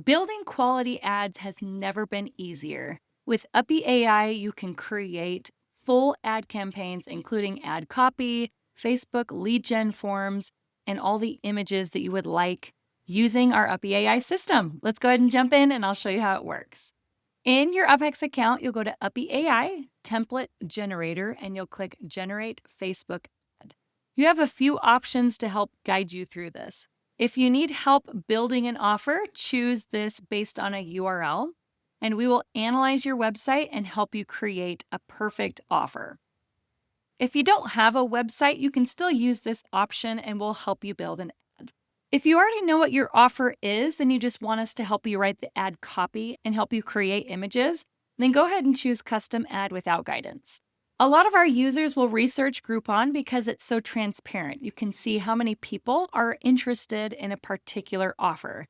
Building quality ads has never been easier. With Uppy AI, you can create full ad campaigns, including ad copy, Facebook lead gen forms, and all the images that you would like using our Uppy AI system. Let's go ahead and jump in and I'll show you how it works. In your UpHex account, you'll go to Uppy AI, Template Generator, and you'll click Generate Facebook Ad. You have a few options to help guide you through this. If you need help building an offer, choose this based on a URL, and we will analyze your website and help you create a perfect offer. If you don't have a website, you can still use this option and we'll help you build an ad. If you already know what your offer is and you just want us to help you write the ad copy and help you create images, then go ahead and choose Custom Ad without guidance. A lot of our users will research Groupon because it's so transparent. You can see how many people are interested in a particular offer.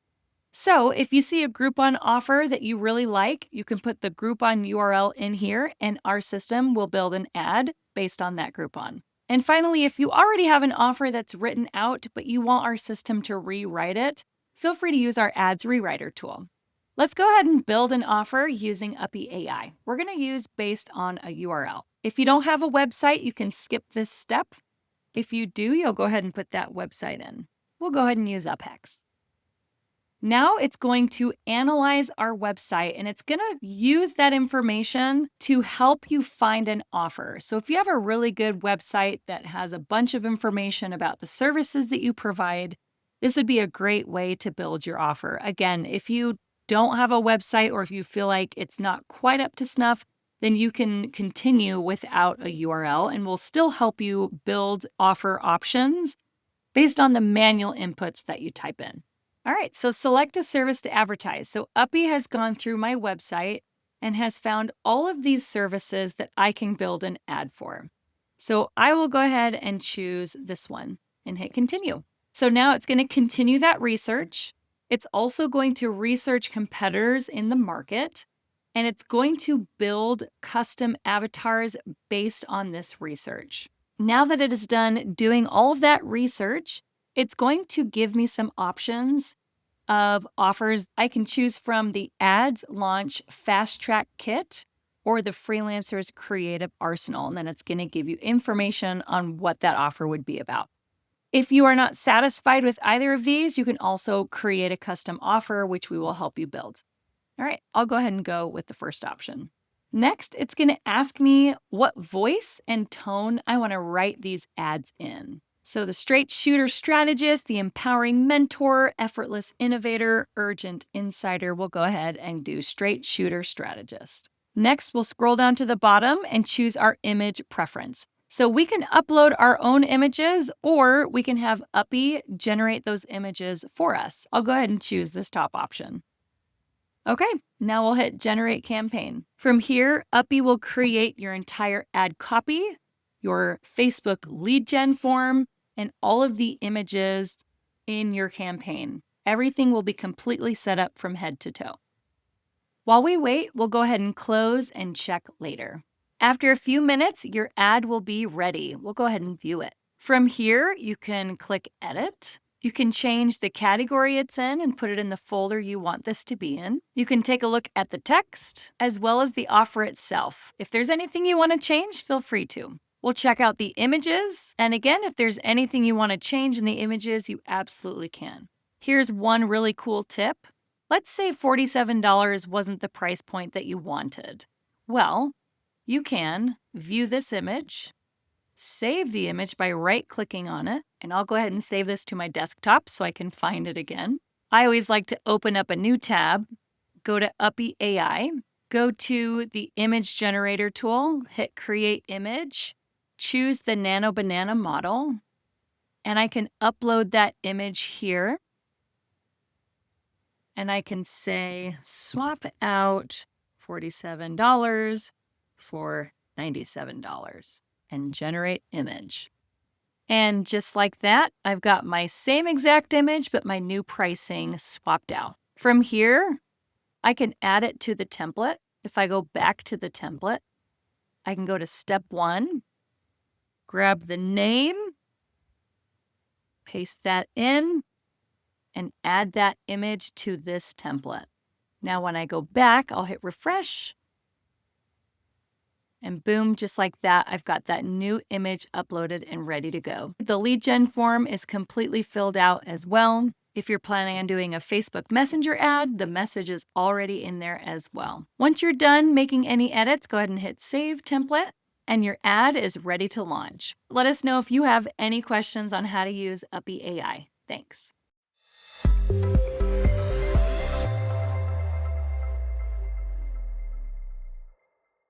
So if you see a Groupon offer that you really like, you can put the Groupon URL in here and our system will build an ad based on that Groupon. And finally, if you already have an offer that's written out, but you want our system to rewrite it, feel free to use our Ads Rewriter tool. Let's go ahead and build an offer using Uppy AI. We're going to use based on a URL. If you don't have a website, you can skip this step. If you do, you'll go ahead and put that website in. We'll go ahead and use UpHex. Now it's going to analyze our website and it's going to use that information to help you find an offer. So if you have a really good website that has a bunch of information about the services that you provide, this would be a great way to build your offer. Again, if you don't have a website or if you feel like it's not quite up to snuff, then you can continue without a URL and we'll still help you build offer options based on the manual inputs that you type in. All right, so select a service to advertise. So Uppy has gone through my website and has found all of these services that I can build an ad for. So I will go ahead and choose this one and hit continue. So now it's going to continue that research. It's also going to research competitors in the market, and it's going to build custom avatars based on this research. Now that it is done doing all of that research, it's going to give me some options of offers. I can choose from the Ads Launch Fast Track Kit or the Freelancer's Creative Arsenal, and then it's going to give you information on what that offer would be about. If you are not satisfied with either of these, you can also create a custom offer, which we will help you build. All right, I'll go ahead and go with the first option. Next, it's going to ask me what voice and tone I want to write these ads in. So the straight shooter strategist, the empowering mentor, effortless innovator, urgent insider, we'll go ahead and do straight shooter strategist. Next, we'll scroll down to the bottom and choose our image preference. So we can upload our own images or we can have Uppy generate those images for us. I'll go ahead and choose this top option. Okay, now we'll hit Generate Campaign. From here, Uppy will create your entire ad copy, your Facebook lead gen form, and all of the images in your campaign. Everything will be completely set up from head to toe. While we wait, we'll go ahead and close and check later. After a few minutes, your ad will be ready. We'll go ahead and view it. From here, you can click Edit. You can change the category it's in and put it in the folder you want this to be in. You can take a look at the text as well as the offer itself. If there's anything you want to change, feel free to. We'll check out the images. And again, if there's anything you want to change in the images, you absolutely can. Here's one really cool tip. Let's say $47 wasn't the price point that you wanted. Well, you can view this image, save the image by right-clicking on it, and I'll go ahead and save this to my desktop so I can find it again. I always like to open up a new tab, go to Uppy AI, go to the image generator tool, hit Create Image, choose the Nano Banana model, and I can upload that image here. And I can say, swap out $47 for $97 and generate image. And just like that, I've got my same exact image, but my new pricing swapped out. From here, I can add it to the template. If I go back to the template, I can go to step 1, grab the name, paste that in, and add that image to this template. Now when I go back, I'll hit refresh. And boom, just like that, I've got that new image uploaded and ready to go. The lead gen form is completely filled out as well. If you're planning on doing a Facebook Messenger ad, the message is already in there as well. Once you're done making any edits, go ahead and hit Save Template, and your ad is ready to launch. Let us know if you have any questions on how to use Uppy AI. Thanks.